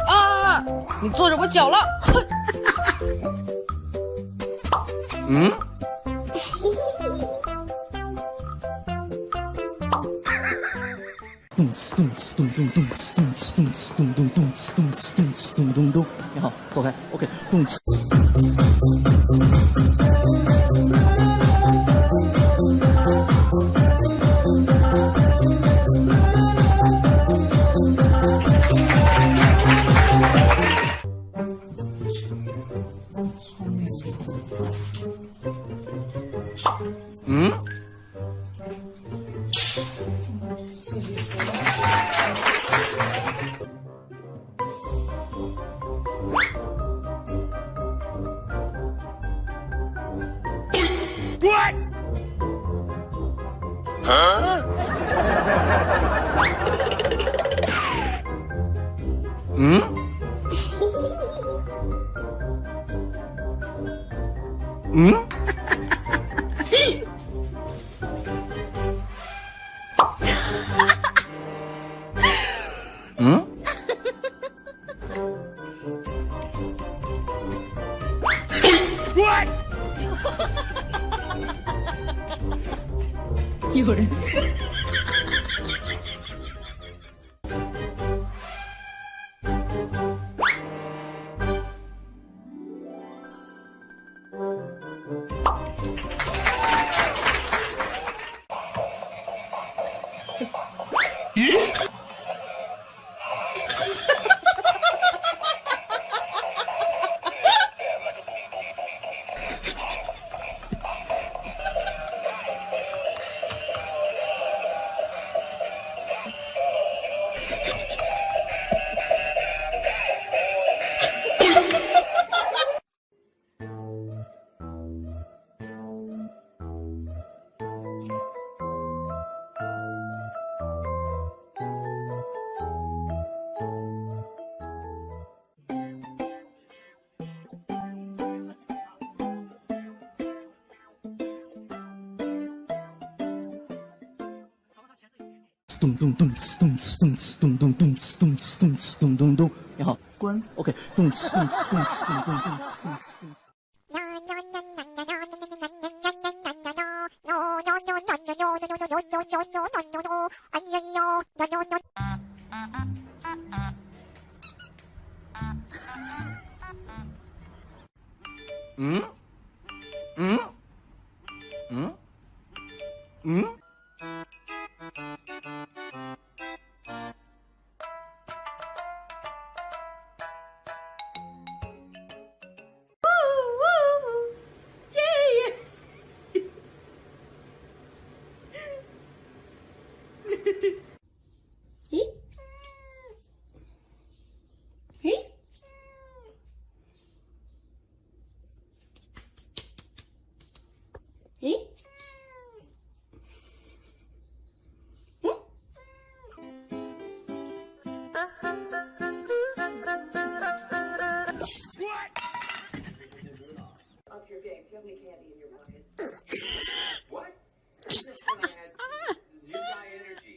啊！你坐着我脚了！嗯？咚呲咚呲咚咚咚呲咚呲咚呲咚咚咚呲咚呲咚呲咚咚咚。你好，走开。OK， 咚呲。嗯？What? Huh? 嗯？嗯？嗯？What? 有人。咚咚咚呲咚呲咚呲咚咚咚呲咚呲咚呲咚咚咚。你好，滚。OK， 咚呲咚呲咚呲咚咚咚呲咚呲咚。嗯？嗯？嗯？嗯？Up your game. Do you have any candy in your pocket? What? I'm just gonna add new guy energy.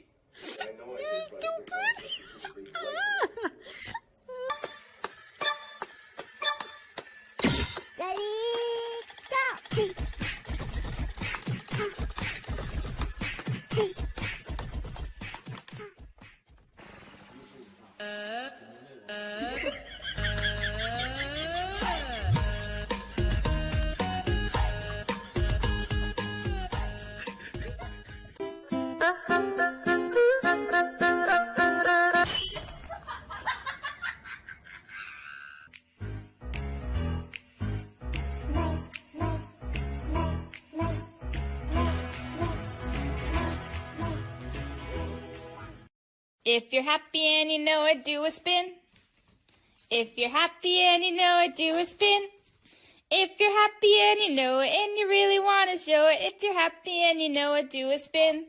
I know I did, but Ready, go! If you're happy and you know it, do a spin. If you're happy and you know it, do a spin. If you're happy and you know it and you really want to show it, if you're happy and you know it, do a spin.